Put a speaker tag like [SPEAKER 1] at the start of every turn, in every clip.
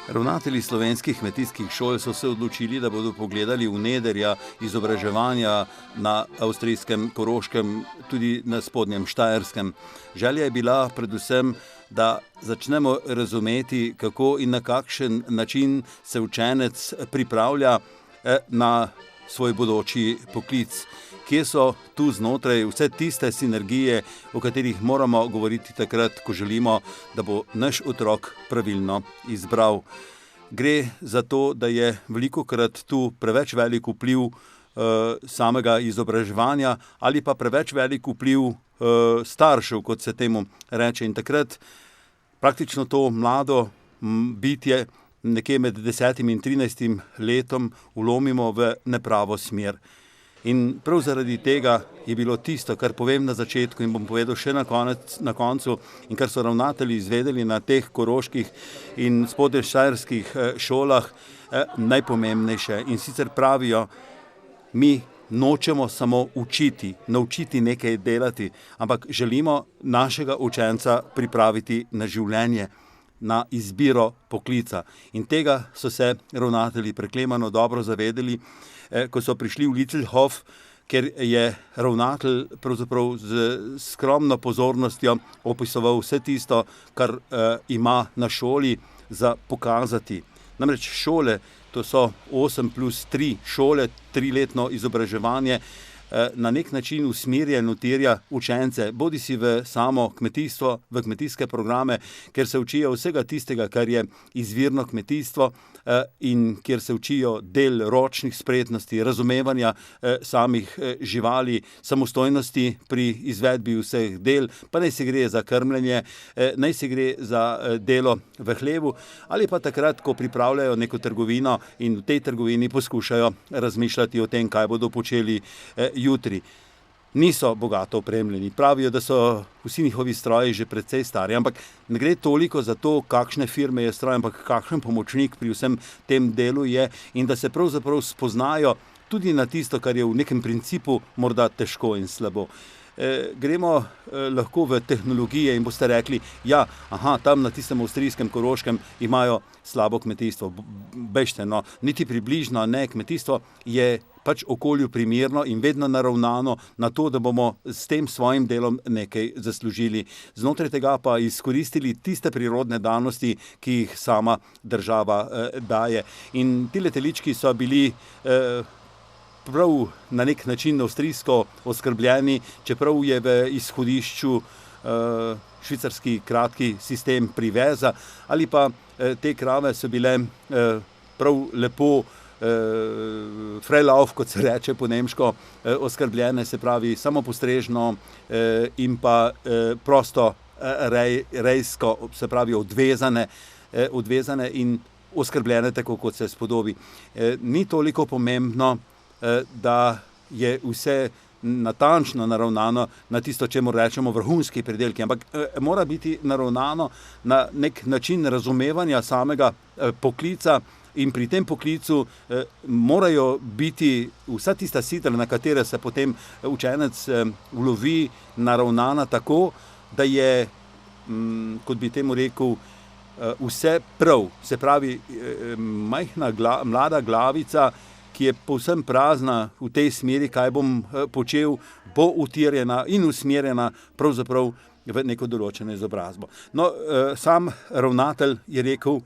[SPEAKER 1] Ravnatelji slovenskih kmetijskih šol so se odločili, da bodo pogledali v nederja izobraževanja na avstrijskem Koroškem, tudi na spodnjem Štajerskem. Želja je bila predvsem, da začnemo razumeti, kako in na kakšen način se učenec pripravlja na svoj bodoči poklic. Kje so tu znotraj vse tiste sinergije, o katerih moramo govoriti takrat, ko želimo, da bo naš otrok pravilno izbral. Gre za to, da je velikokrat tu preveč velik vpliv samega izobraževanja ali pa preveč velik vpliv staršev, kot se temu reče. In takrat praktično to mlado bitje nekje med 10. in 13. letom vlomimo v nepravo smer. In prav zaradi tega je bilo tisto, kar povem na začetku in bom povedal še na koncu, in kar so ravnatelji izvedeli na teh koroških in spodnještajerskih šolah, najpomembnejše. In sicer pravijo, mi nočemo samo naučiti nekaj delati, ampak želimo našega učenca pripraviti na življenje, na izbiro poklica. In tega so se ravnatelji preklemano dobro zavedeli, ko so prišli v Litzelhof, ker je ravnatelj pravzaprav z skromno pozornostjo opisoval vse tisto, kar ima na šoli za pokazati. Namreč šole, to so 8+3 šole, 3-letno izobraževanje, na nek način usmerja in utirja učence, bodisi v samo kmetijstvo, v kmetijske programe, kjer se učijo vsega tistega, kar je izvirno kmetijstvo in kjer se učijo del ročnih spretnosti, razumevanja samih živali, samostojnosti pri izvedbi vseh del, pa naj se gre za krmljenje, naj se gre za delo v hlevu ali pa takrat, ko pripravljajo neko trgovino in v tej trgovini poskušajo razmišljati o tem, kaj bodo počeli jutri. Niso bogato opremljeni. Pravijo, da so vsi njihovi stroji že precej stari, ampak ne gre toliko za to, kakšne firme je stroj, ampak kakšen pomočnik pri vsem tem delu je in da se pravzaprav spoznajo tudi na tisto, kar je v nekem principu morda težko in slabo. Gremo lahko v tehnologije in boste rekli, ja, tam na tistem avstrijskem Koroškem imajo slabo kmetijstvo. Bežte, no, niti približno ne, kmetijstvo je pač okolju primerno in vedno naravnano na to, da bomo s tem svojim delom nekaj zaslužili. Znotraj tega pa izkoristili tiste prirodne danosti, ki jih sama država daje. In ti letelički so bili prav na nek način avstrijsko oskrbljeni, čeprav je v izhodišču švicarski kratki sistem priveza, ali pa te krave so bile prav lepo Freilauf, kot se reče po nemško, oskrbljene, se pravi samopostrežno in pa prosto rejsko, se pravi odvezane in oskrbljene tako, kot se spodobi. Ni toliko pomembno, da je vse natančno naravnano na tisto, čemu rečemo vrhunski pridelki, ampak mora biti naravnano na nek način razumevanja samega poklica in pri tem poklicu morajo biti vsa tista sidra, na katere se potem učenec vlovi, naravnana tako, da je, kot bi temu rekel, vse prav. Se pravi, majhna mlada glavica, ki je povsem prazna v tej smeri, kaj bom počel, bo utirjena in usmerjena pravzaprav v neko določeno izobrazbo. No, sam ravnatelj je rekel,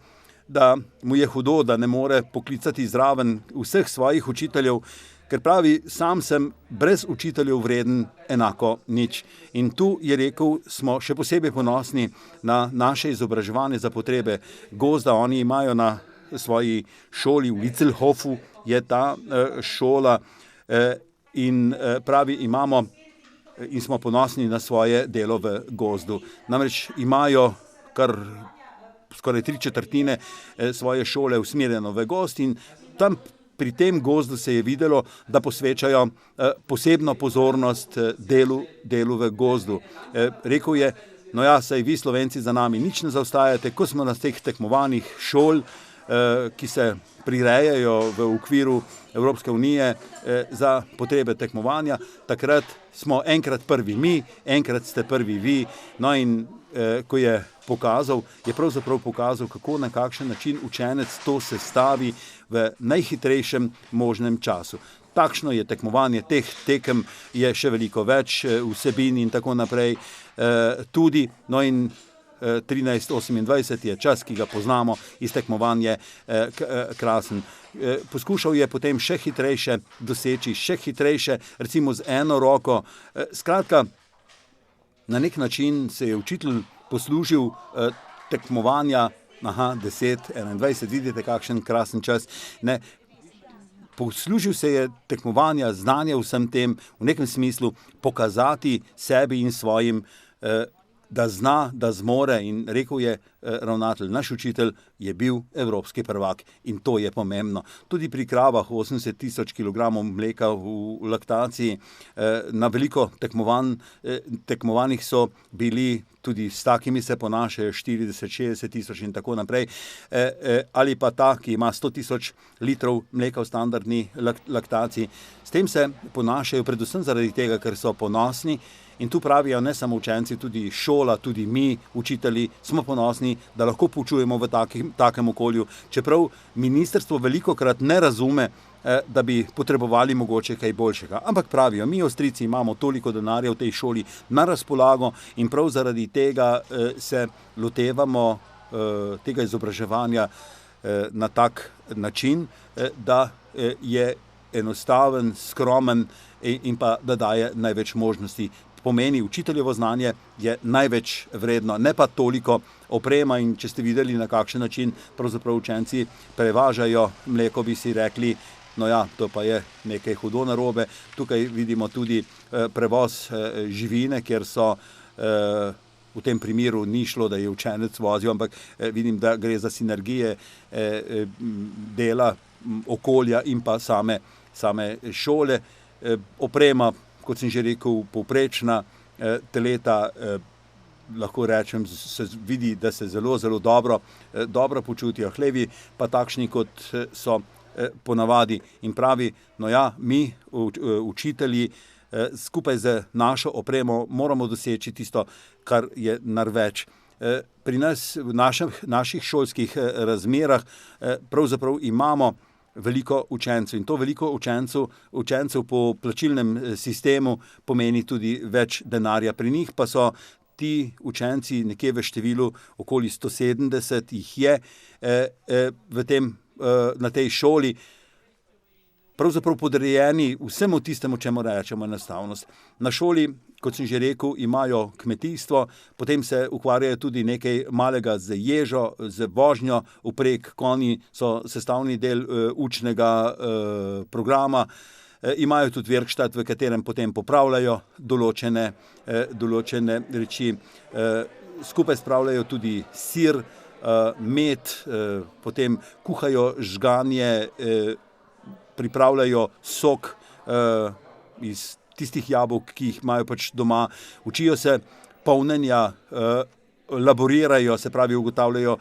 [SPEAKER 1] da mu je hudo, da ne more poklicati zraven vseh svojih učiteljev, ker pravi, sam sem brez učiteljev vreden enako nič. In tu je rekel, smo še posebej ponosni na naše izobraževanje za potrebe gozda. Oni imajo na svoji šoli v Litzelhofu, je ta šola in pravi, imamo in smo ponosni na svoje delo v gozdu. Namreč imajo kar skoraj 3/4 svoje šole usmerjeno v gozd in tam pri tem gozdu se je videlo, da posvečajo posebno pozornost delu v gozdu. Rekel je, no ja, saj vi Slovenci za nami nič ne zaostajate, ko smo na teh tekmovanjih šol, ki se prirejajo v okviru Evropske unije za potrebe tekmovanja. Takrat smo enkrat prvi mi, enkrat ste prvi vi. No in ko je pokazal, je pravzaprav pokazal, kako na kakšen način učenec to sestavi v najhitrejšem možnem času. Takšno je tekmovanje, teh tekem je še veliko več, vsebin in tako naprej tudi, no in 13:28 je čas, ki ga poznamo iz tekmovanja, krasen. Poskušal je potem še hitrejše doseči, še hitrejše, recimo z eno roko. Skratka, na nek način se je učitelj poslužil tekmovanja, 10:21, vidite, kakšen krasen čas, ne. Poslužil se je tekmovanja, znanja vsem tem, v nekem smislu pokazati sebi in svojim, da zna, da zmore, in rekel je ravnatelj, naš učitelj je bil evropski prvak in to je pomembno. Tudi pri kravah 80 000 kilogramov mleka v laktaciji, na veliko tekmovanjih so bili, tudi s takimi se ponašajo 40-60 000 in tako naprej, ali pa ta, ki ima 100 000 litrov mleka v standardni laktaciji. S tem se ponašajo predvsem zaradi tega, ker so ponosni. In tu pravijo ne samo učenci, tudi šola, tudi mi, učitelji, smo ponosni, da lahko poučujemo v takem okolju, čeprav ministrstvo velikokrat ne razume, da bi potrebovali mogoče kaj boljšega. Ampak pravijo, mi Avstrijci imamo toliko denarja v tej šoli na razpolago in prav zaradi tega se lotevamo tega izobraževanja na tak način, da je enostaven, skromen in pa da daje največ možnosti. Pomeni, učiteljevo znanje je največ vredno, ne pa toliko oprema, in če ste videli, na kakšen način pravzaprav učenci prevažajo mleko, bi si rekli, no ja, to pa je nekaj hudo narobe. Tukaj vidimo tudi prevoz živine, kjer so v tem primeru ni šlo, da je učenec vozil, ampak vidim, da gre za sinergije dela, okolja in pa same šole. Oprema, kot sem že rekel, povprečna, teleta, lahko rečem, se vidi, da se zelo, zelo dobro počutijo. Hlevi pa takšni, kot so ponavadi. In pravi, no ja, mi, učitelji, skupaj z našo opremo moramo doseči tisto, kar je največ. Pri nas, v naših šolskih razmerah, pravzaprav imamo veliko učencev in to veliko učencev po plačilnem sistemu pomeni tudi več denarja. Pri njih pa so ti učenci nekje v številu okoli 170 jih je na tej šoli, pravzaprav podrejeni vsemu tistemu, čemu rečemo enostavnost. Na šoli, kot sem že rekel, imajo kmetijstvo, potem se ukvarjajo tudi nekaj malega z ježo, z vožnjo vprek, konji so sestavni del učnega programa. Imajo tudi verkštat, v katerem potem popravljajo določene reči. Skupaj spravljajo tudi sir, med, potem kuhajo žganje, pripravljajo sok iz tistih jabolk, ki jih imajo pač doma. Učijo se polnjenja, laborirajo, se pravi, ugotavljajo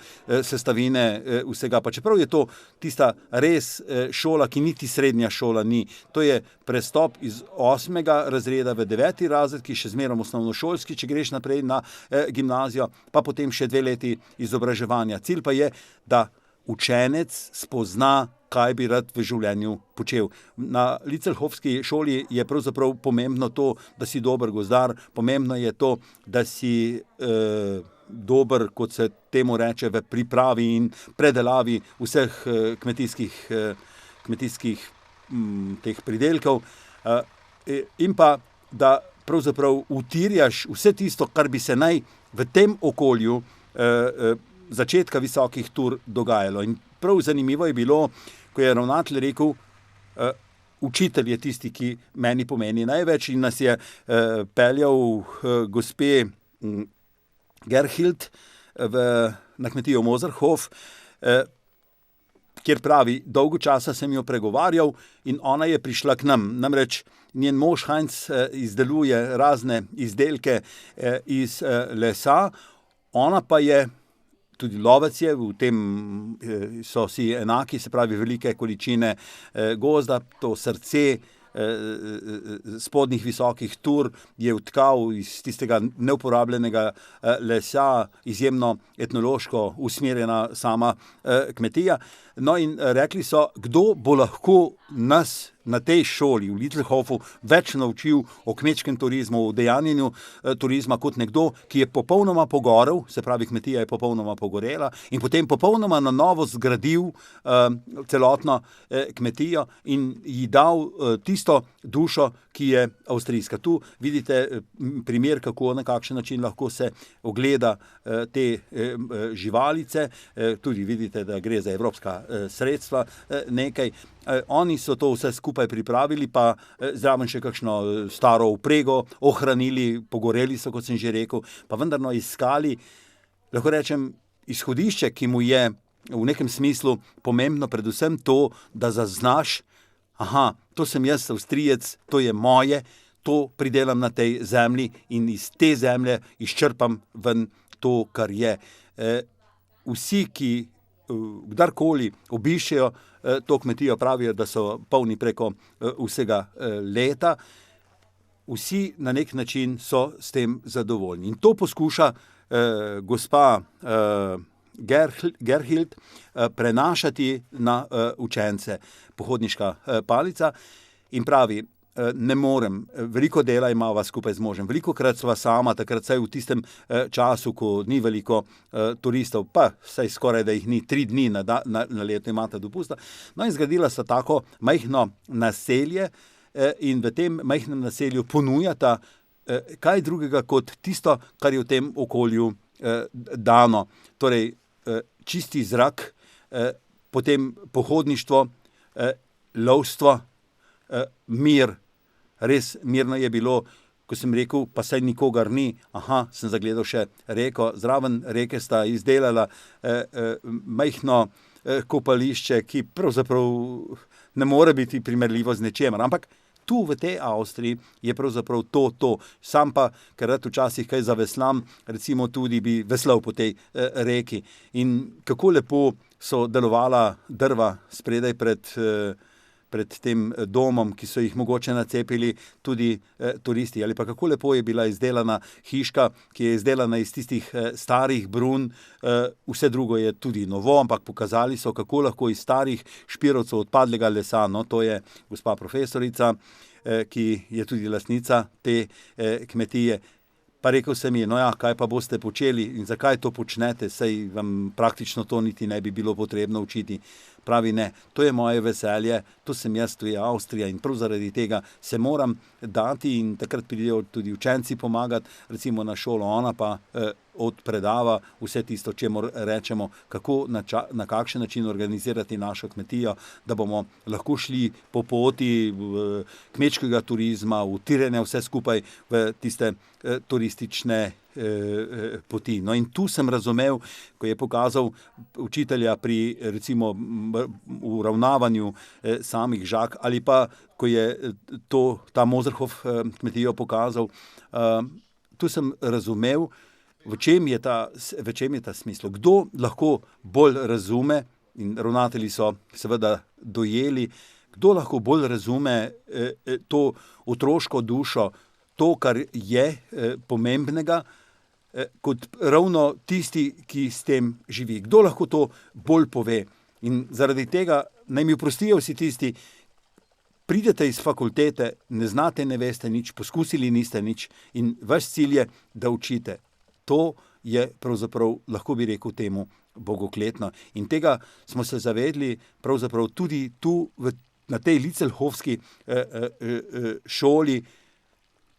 [SPEAKER 1] sestavine vsega. Pa čeprav je to tista res šola, ki niti srednja šola ni. To je prestop iz 8. razreda v 9. razred, ki še zmerom osnovnošolski, če greš naprej na gimnazijo, pa potem še 2 leti izobraževanja. Cilj pa je, da učenec spozna, kaj bi rad v življenju počel. Na Litzelhofski šoli je pravzaprav pomembno to, da si dober gozdar, pomembno je to, da si dober, kot se temu reče, v pripravi in predelavi vseh kmetijskih teh pridelkov, in pa, da pravzaprav utirjaš vse tisto, kar bi se naj v tem okolju začetka visokih tur dogajalo. In prav zanimivo je bilo, ko je ravnatelj rekel, učitelj je tisti, ki meni pomeni največ, in nas je peljal gospe Gerhild na kmetijo Moserhof, kjer pravi, dolgo časa sem jo pregovarjal in ona je prišla k nam. Namreč njen mož Heinz izdeluje razne izdelke iz lesa, ona pa je tudi lovec je, v tem so si enaki, se pravi velike količine gozda, to srce spodnjih visokih tur je vtkal iz tistega neuporabljenega lesa izjemno etnološko usmerjena sama kmetija. No in rekli so, kdo bo lahko nas na tej šoli v Littelhofu več naučil o kmečkem turizmu, o dejanjenju turizma kot nekdo, ki je popolnoma pogorel, se pravi kmetija je popolnoma pogorela in potem popolnoma na novo zgradil celotno kmetijo in ji dal tisto dušo, ki je avstrijska. Tu vidite primer, kako na kakšen način lahko se ogleda te živalice, tudi vidite, da gre za evropska sredstva nekaj. Oni so to vse skupaj pripravili, pa zraven še kakšno staro vprego ohranili, pogoreli so, kot sem že rekel, pa vendarno iskali, lahko rečem, izhodišče, ki mu je v nekem smislu pomembno predvsem to, da zaznaš, aha, to sem jaz, Avstrijec, to je moje, to pridelam na tej zemlji in iz te zemlje izčrpam ven to, kar je. Vsi, ki kdarkoli obiščejo to kmetijo, pravijo, da so polni preko vsega leta. Vsi na nek način so s tem zadovoljni. In to poskuša gospa Gerhild prenašati na učence, pohodniška palica, in pravi, ne morem, veliko dela imava skupaj z možem, velikokrat sva sama, takrat saj v tistem času, ko ni veliko turistov, pa saj skoraj da jih ni, 3 dni na leto imata dopusta. No in zgradila sta tako majhno naselje in v tem majhnem naselju ponujata kaj drugega kot tisto, kar je v tem okolju dano. Torej, čisti zrak, potem pohodništvo, lovstvo, mir. Res mirno je bilo, ko sem rekel, pa saj nikogar ni, aha, sem zagledal še reko, zraven reke sta izdelala majhno kopališče, ki pravzaprav ne more biti primerljivo z ničemer, ampak tu v tej Avstriji je pravzaprav to. Sam pa, ker rad včasih kaj zaveslam, recimo tudi bi veslal po tej reki. In kako lepo so delovala drva spredaj pred tem domom, ki so jih mogoče nacepili tudi turisti. Ali pa kako lepo je bila izdelana hiška, ki je izdelana iz tistih starih brun. Vse drugo je tudi novo, ampak pokazali so, kako lahko iz starih špirovcev odpadlega lesa, no, to je gospa profesorica, ki je tudi lastnica te kmetije. Pa rekel sem ji, no ja, kaj pa boste počeli in zakaj to počnete, saj vam praktično to niti ne bi bilo potrebno učiti. Pravi, ne, to je moje veselje, to sem jaz, to je Avstrija in prav zaradi tega se moram dati in takrat pridejo tudi učenci pomagati, recimo na šolo, ona pa odpredava vse tisto, čemur rečemo, kako na kakšen način organizirati našo kmetijo, da bomo lahko šli po poti kmečkega turizma, utiranja vse skupaj v tiste turistične poti. No in tu sem razumel, ko je pokazal učitelja pri recimo uravnavanju samih žag ali pa, ko je ta Moserhof kmetijo pokazal, tu sem razumel, v čem je ta smisel. Kdo lahko bolj razume, in ravnatelji so seveda dojeli, kdo lahko bolj razume to otroško dušo, to, kar je pomembnega, kot ravno tisti, ki s tem živi. Kdo lahko to bolj pove? In zaradi tega naj mi oprostijo vsi tisti, pridete iz fakultete, ne znate, ne veste nič, poskusili niste nič in vaš cilj je, da učite. To je pravzaprav, lahko bi rekel temu, bogokletno. In tega smo se zavedli pravzaprav tudi tu na tej Littelhofski šoli,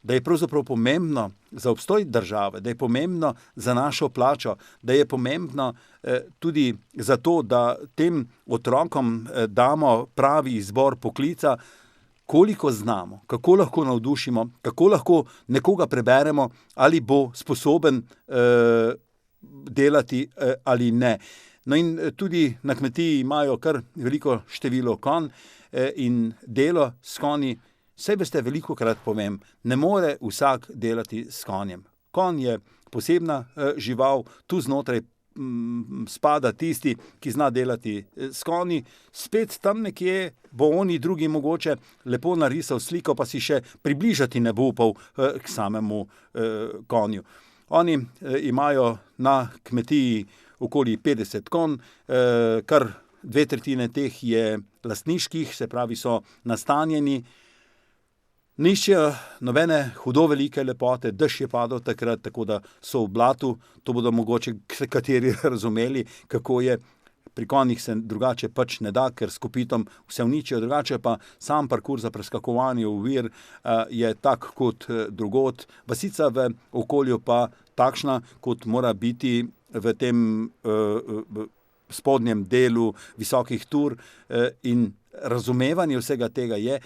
[SPEAKER 1] da je pravzaprav pomembno za obstoj države, da je pomembno za našo plačo, da je pomembno tudi za to, da tem otrokom damo pravi izbor poklica, koliko znamo, kako lahko navdušimo, kako lahko nekoga preberemo, ali bo sposoben delati ali ne. No in tudi na kmetiji imajo kar veliko število konj in delo s konji. Saj veste, velikokrat povem, ne more vsak delati s konjem. Konj je posebna žival, tu znotraj spada tisti, ki zna delati s konji, spet tam nekje bo oni drugi mogoče lepo narisal sliko, pa si še približati ne bo upal k samemu konju. Oni imajo na kmetiji okoli 50 konj, kar 2/3 teh je lastniških, se pravi so nastanjeni, niščejo nobene hudo velike lepote, dež je padal takrat, tako da so v blatu, to bodo mogoče kateri razumeli, kako je. Pri konjih se drugače pač ne da, ker s kopitom vse uničijo, drugače pa sam parkur za preskakovanje ovir je tak kot drugod. Vasica v okolju pa takšna, kot mora biti v tem spodnjem delu visokih tur in razumevanje vsega tega je,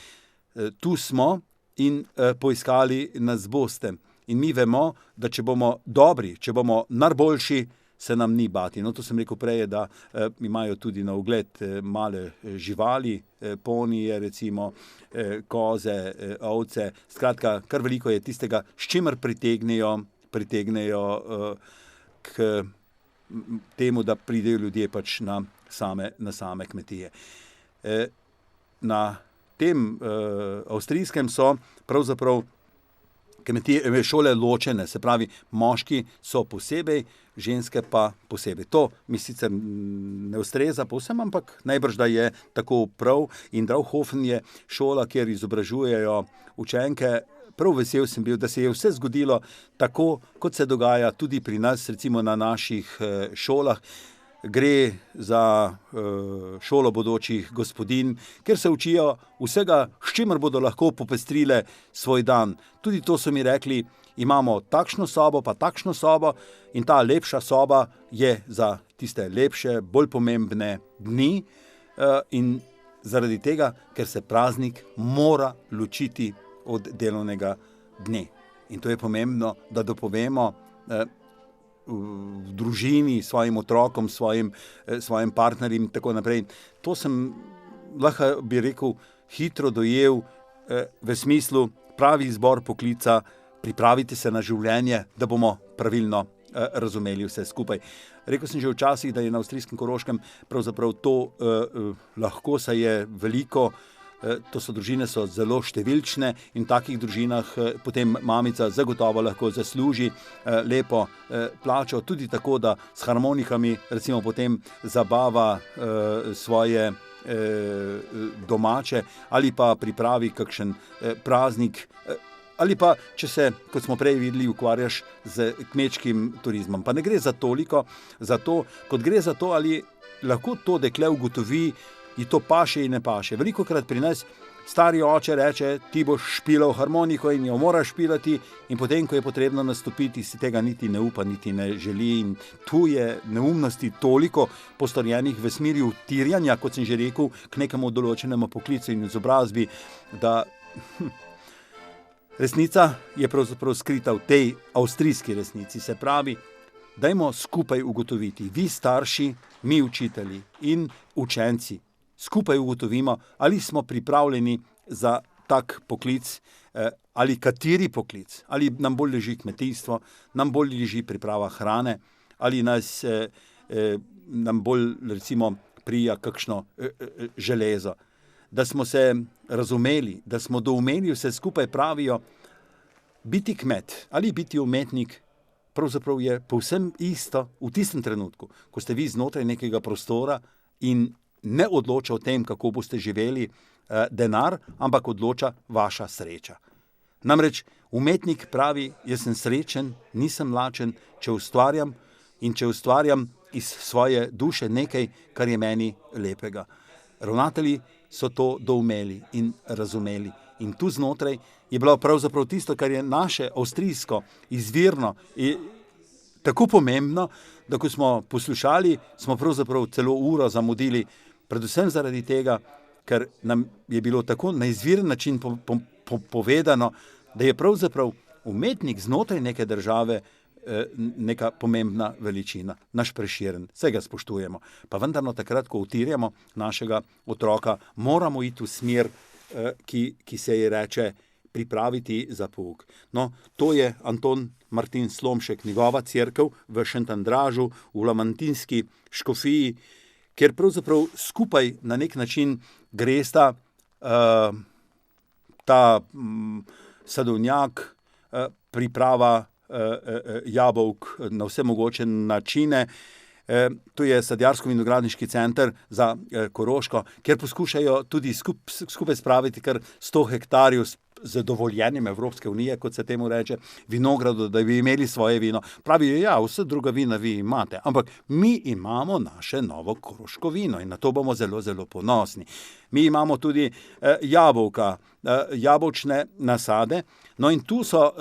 [SPEAKER 1] tu smo in poiskali nas boste. In mi vemo, da če bomo dobri, če bomo najboljši, se nam ni bati. No, to sem rekel prej, da imajo tudi na ogled male živali, ponije, recimo koze, ovce. Skratka, kar veliko je tistega, s čimer pritegnejo k temu, da pridejo ljudje pač na same kmetije. Na tem avstrijskem so pravzaprav kmetije, šole ločene, se pravi, moški so posebej, ženske pa posebej. To mi sicer ne ustreza povsem, ampak najbrž, da je tako prav. In Draughofen je šola, kjer izobražujejo učenke. Prav vesel sem bil, da se je vse zgodilo tako, kot se dogaja tudi pri nas, recimo na naših šolah. Gre za šolo bodočih gospodinj, kjer se učijo vsega, s čimer bodo lahko popestrile svoj dan. Tudi to so mi rekli, imamo takšno sobo, pa takšno sobo in ta lepša soba je za tiste lepše, bolj pomembne dni in zaradi tega, ker se praznik mora ločiti od delovnega dne. In to je pomembno, da dopovemo v družini, svojim otrokom, svojim partnerjem in tako naprej. To sem, lahko bi rekel, hitro dojel v smislu pravi izbor poklica, pripravite se na življenje, da bomo pravilno razumeli vse skupaj. Rekel sem že včasih, da je na avstrijskem Koroškem pravzaprav to lahko, saj je veliko. To so družine, so zelo številčne in v takih družinah potem mamica zagotovo lahko zasluži lepo plačo, tudi tako, da s harmonikami recimo potem zabava svoje domače ali pa pripravi kakšen praznik ali pa, če se, kot smo prej videli, ukvarjaš z kmečkim turizmom. Pa ne gre za toliko, kot gre za to, ali lahko to dekle ugotovi, ji to paše in ne paše. Velikokrat pri nas stari oče reče, ti boš špilal harmoniko in jo moraš špilati, in potem, ko je potrebno nastopiti, si tega niti ne upa, niti ne želi. In tu je neumnosti toliko postorjenih v smeri utirjanja, kot sem že rekel, k nekemu določenemu poklicu in izobrazbi, da resnica je pravzaprav skrita v tej avstrijski resnici. Se pravi, dajmo skupaj ugotoviti, vi starši, mi učitelji in učenci, skupaj ugotovimo, ali smo pripravljeni za tak poklic, ali kateri poklic, ali nam bolj leži kmetijstvo, nam bolj leži priprava hrane, ali nam bolj recimo prija kakšno železo. Da smo se razumeli, da smo doumeli vse skupaj, pravijo, biti kmet ali biti umetnik pravzaprav je povsem isto v tistem trenutku, ko ste vi znotraj nekega prostora in ne odloča o tem, kako boste živeli denar, ampak odloča vaša sreča. Namreč umetnik pravi, jaz sem srečen, nisem lačen, če ustvarjam in če ustvarjam iz svoje duše nekaj, kar je meni lepega. Ravnatelji so to doumeli in razumeli. In tu znotraj je bilo pravzaprav tisto, kar je naše avstrijsko, izvirno, tako pomembno, da ko smo poslušali, smo pravzaprav celo uro zamudili, predvsem zaradi tega, ker nam je bilo tako na izviren način povedano, da je pravzaprav umetnik znotraj neke države neka pomembna veličina, naš Prešeren, vse ga spoštujemo. Pa vendarno takrat, ko utirjamo našega otroka, moramo iti v smer, ki se ji reče pripraviti za pouk. No, to je Anton Martin Slomšek, njegova cerkev v Šentandražu, v Lamantinski škofiji, kjer pravzaprav skupaj na nek način gresta ta sadovnjak, priprava jabolk na vse mogoče načine. To je sadjarsko-vinogradniški center za Koroško, kjer poskušajo tudi skupaj spraviti kar 100 hektarjev z dovoljenjem Evropske unije, kot se temu reče, vinogradov, da bi imeli svoje vino. Pravijo, ja, vse druga vina vi imate, ampak mi imamo naše novo koroško vino in na to bomo zelo, zelo ponosni. Mi imamo tudi jabolka, jabolčne nasade, no in tu so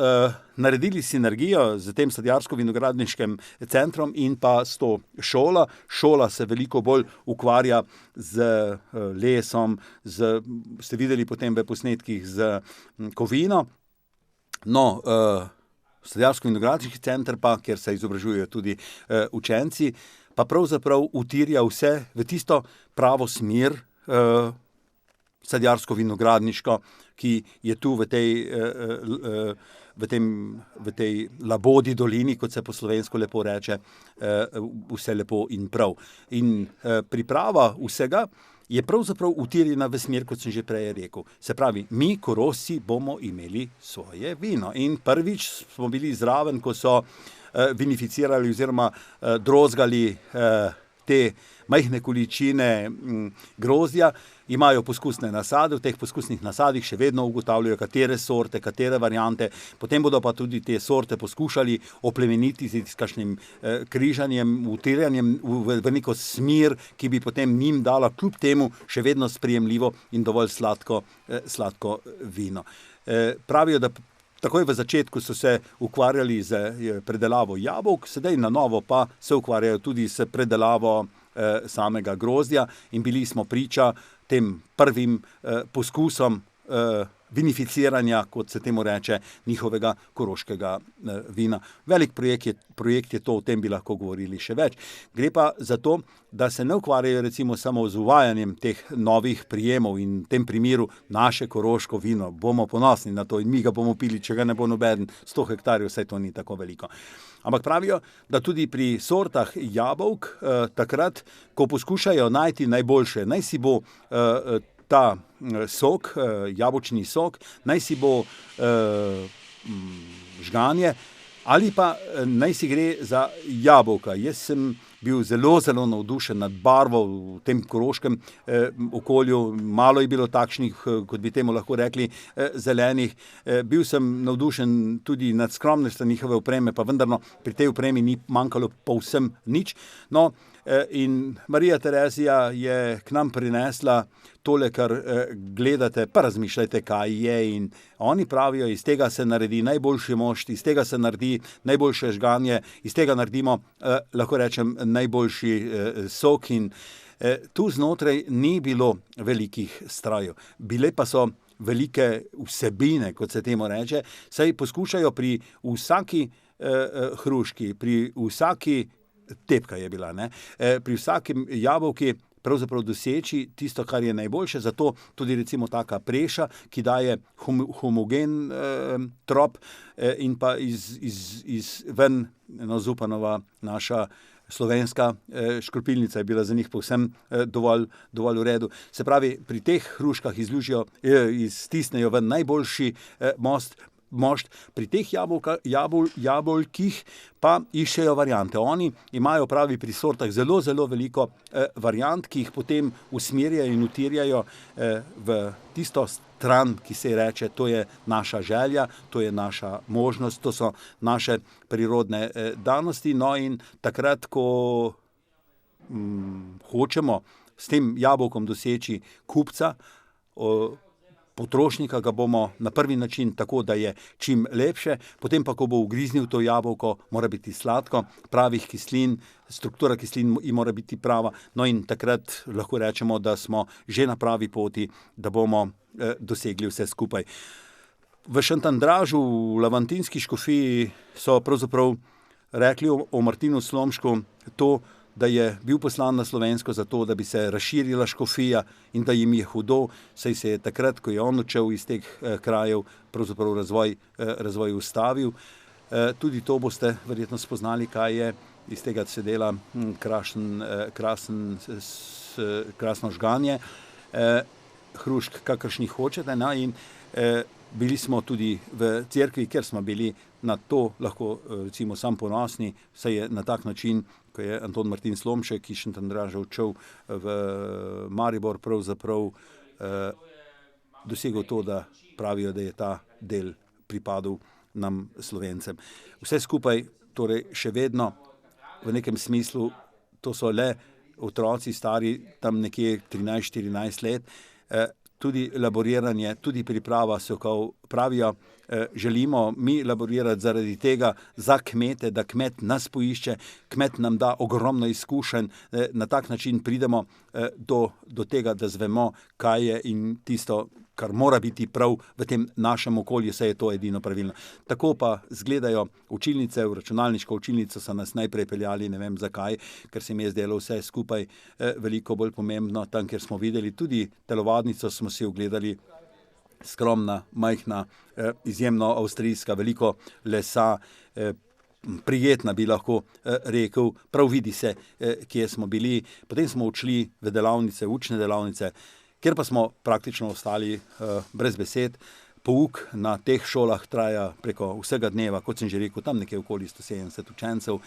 [SPEAKER 1] naredili sinergijo z tem sadjarsko-vinogradniškim centrom in pa s to šolo. Šola se veliko bolj ukvarja z lesom, ste videli potem v posnetkih z kovino. No, sadjarsko-vinogradniški center pa, kjer se izobražujejo tudi učenci, pa pravzaprav utirja vse v tisto pravo smer sadjarsko-vinogradniško, ki je tu v tej labodi dolini, kot se po slovensko lepo reče, vse lepo in prav. In priprava vsega je pravzaprav utirjena v smer, kot sem že prej rekel. Se pravi, mi, Korošci, bomo imeli svoje vino. In prvič smo bili zraven, ko so vinificirali oziroma drozgali te majhne količine grozdja, imajo poskusne nasade, v teh poskusnih nasadih še vedno ugotavljajo, katere sorte, katere variante, potem bodo pa tudi te sorte poskušali oplemeniti s kakšnim križanjem, utirjanjem v neko smer, ki bi potem njim dala kljub temu še vedno sprejemljivo in dovolj sladko vino. Pravijo, da takoj v začetku so se ukvarjali z predelavo jabolk, sedaj na novo pa se ukvarjajo tudi s predelavo samega grozdja in bili smo priča tem prvim poskusom vinificiranja, kot se temu reče, njihovega koroškega vina. Velik projekt je to, o tem bi lahko govorili še več. Gre pa za to, da se ne ukvarjajo recimo samo z uvajanjem teh novih prijemov in v tem primeru naše koroško vino. Bomo ponosni na to in mi ga bomo pili, če ga ne bo nobeden. 100 hektarjev, vse to ni tako veliko. Ampak pravijo, da tudi pri sortah jabolk takrat, ko poskušajo najti najboljše, naj si bo ta sok, jabolčni sok, naj si bo žganje ali pa naj si gre za jabolka. Jaz sem bil zelo, zelo navdušen nad barvo v tem koroškem okolju. Malo je bilo takšnih, kot bi temu lahko rekli, zelenih. Bil sem navdušen tudi nad skromnostjo njihove opreme, pa vendarno pri tej opremi ni manjkalo povsem nič. No, in Marija Terezija je k nam prinesla tole, kar gledate, pa razmišljajte, kaj je, in oni pravijo, iz tega se naredi najboljši mošt, iz tega se naredi najboljše žganje, iz tega naredimo, lahko rečem, najboljši sok in tu znotraj ni bilo velikih strojev. Bile pa so velike vsebine, kot se temu reče, saj poskušajo pri vsaki hruški, pri vsaki tepka je bila, ne? Pri vsakem jabolki pravzaprav doseči tisto, kar je najboljše, zato tudi recimo taka preša, ki daje homogen trop in pa iz ven, no, Zupanova, naša slovenska škropilnica je bila za njih povsem dovolj v redu. Se pravi, pri teh hruškah iztisnejo ven najboljši mošt, pri teh jabolkih pa iščejo variante. Oni imajo, pravi, pri sortah zelo, zelo veliko variant, ki jih potem usmerjajo in utirjajo v tisto stran, ki se reče, to je naša želja, to je naša možnost, to so naše prirodne danosti. No, in takrat, ko hočemo s tem jabolkom doseči kupca, potrošnika, ga bomo na prvi način tako, da je čim lepše, potem pa, ko bo ugriznil to jabolko, mora biti sladko, pravih kislin, struktura kislin mora biti prava, no in takrat lahko rečemo, da smo že na pravi poti, da bomo dosegli vse skupaj. V Šentandražu, v Lamantinski škofiji so pravzaprav rekli o Martinu Slomšku to, da je bil poslan na Slovensko zato, da bi se razširila škofija in da jim je hudo, saj se je takrat, ko je on odšel iz teh krajev, pravzaprav razvoj ustavil. Tudi to boste verjetno spoznali, kaj je. Iz tega se dela krasno žganje, hrušk, kakršnih hočete. In bili smo tudi v cerkvi, ker smo bili na to lahko recimo sam ponosni, saj je na tak način, ko je Anton Martin Slomšek iz Šentandrža odšel v Maribor, pravzaprav dosegel to, da pravijo, da je ta del pripadal nam Slovencem. Vse skupaj torej še vedno v nekem smislu, to so le otroci stari tam nekje 13-14 let, tudi laboriranje, tudi priprava sokov, pravijo, želimo mi laborirati zaradi tega za kmete, da kmet nas poišče, kmet nam da ogromno izkušenj, na tak način pridemo do tega, da zvemo, kaj je in tisto, kar mora biti prav v tem našem okolju, saj je to edino pravilno. Tako pa izgledajo učilnice, v računalniško učilnico so nas najprej peljali, ne vem zakaj, ker se mi je zdelo vse skupaj veliko bolj pomembno. Tam, kjer smo videli tudi telovadnico, smo si ogledali, skromna, majhna, izjemno avstrijska, veliko lesa, prijetna bi lahko rekel, prav vidi se, kje smo bili. Potem smo odšli v delavnice, učne delavnice, kjer pa smo praktično ostali brez besed. Pouk na teh šolah traja preko vsega dneva, kot sem že rekel, tam nekje okoli 170 učencev.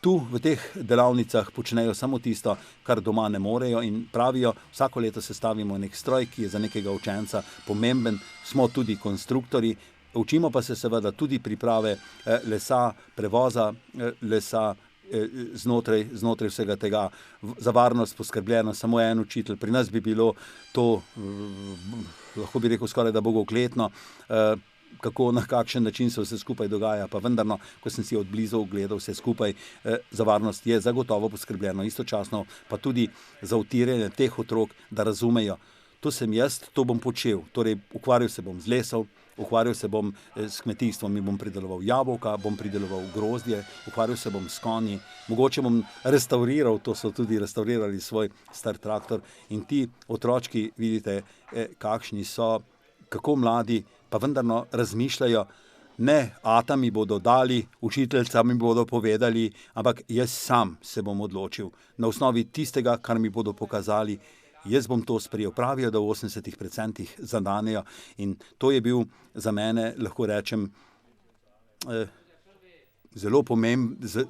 [SPEAKER 1] Tu v teh delavnicah počnejo samo tisto, kar doma ne morejo in pravijo, vsako leto sestavimo nek stroj, ki je za nekega učenca pomemben, smo tudi konstruktorji, učimo pa se seveda tudi priprave lesa, prevoza lesa, znotraj vsega tega, za varnost poskrbljeno, samo en učitelj. Pri nas bi bilo to, lahko bi rekel, skoraj da bogokletno, kako, na kakšen način se vse skupaj dogaja, pa vendarno, ko sem si od blizu ogledal vse skupaj, za varnost je zagotovo poskrbljeno, istočasno pa tudi za utiranje teh otrok, da razumejo, to sem jaz, to bom počel, torej ukvarjal se bom z lesom, ukvarjal se bom s kmetijstvom in bom prideloval jabolka, bom prideloval grozdje, ukvarjal se bom s konji, mogoče bom restauriral, to so tudi restaurirali svoj star traktor in ti otročki, vidite, kakšni so, kako mladi, pa vendarno razmišljajo, ne ata mi bodo dali, učiteljca mi bodo povedali, ampak jaz sam se bom odločil na osnovi tistega, kar mi bodo pokazali. Jaz bom to sprejel, pravijo, da v 80% zadanejo in to je bil za mene, lahko rečem,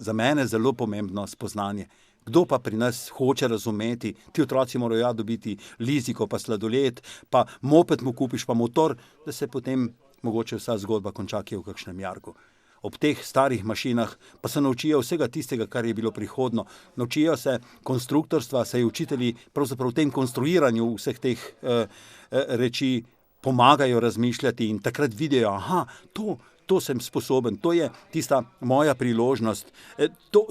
[SPEAKER 1] za mene zelo pomembno spoznanje. Kdo pa pri nas hoče razumeti, ti otroci morajo dobiti liziko, pa sladoled, pa moped mu kupiš, pa motor, da se potem mogoče vsa zgodba konča kje v kakšnem jarku. Ob teh starih mašinah pa se naučijo vsega tistega, kar je bilo prihodno. Naučijo se konstruktorstva, saj učitelji pravzaprav v tem konstruiranju vseh teh reči pomagajo razmišljati in takrat vidijo, aha, to sem sposoben, to je tista moja priložnost,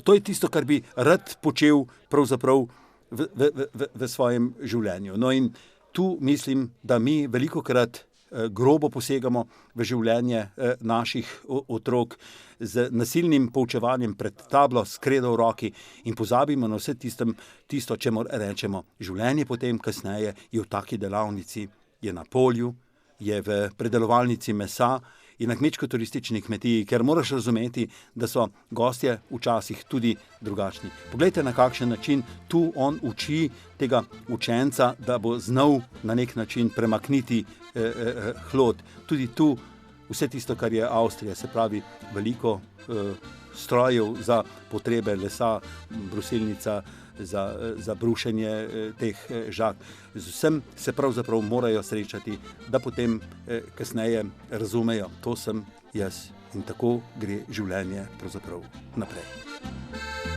[SPEAKER 1] to je tisto, kar bi rad počel pravzaprav v svojem življenju. No in tu mislim, da mi velikokrat grobo posegamo v življenje naših otrok z nasilnim poučevanjem pred tablo, s kredo v roki in pozabimo na vse tisto, čemur rečemo življenje potem kasneje je v taki delavnici, je na polju, je v predelovalnici mesa, je na kmečko-turistični kmetiji, ker moraš razumeti, da so gostje včasih tudi drugačni. Poglejte, na kakšen način tu on uči tega učenca, da bo znal na nek način premakniti hlod. Tudi tu vse tisto, kar je Avstrija, se pravi veliko strojev za potrebe lesa, brusilnica, za brušenje teh žag. Z vsem se pravzaprav morajo srečati, da potem kasneje razumejo, to sem jaz in tako gre življenje pravzaprav naprej.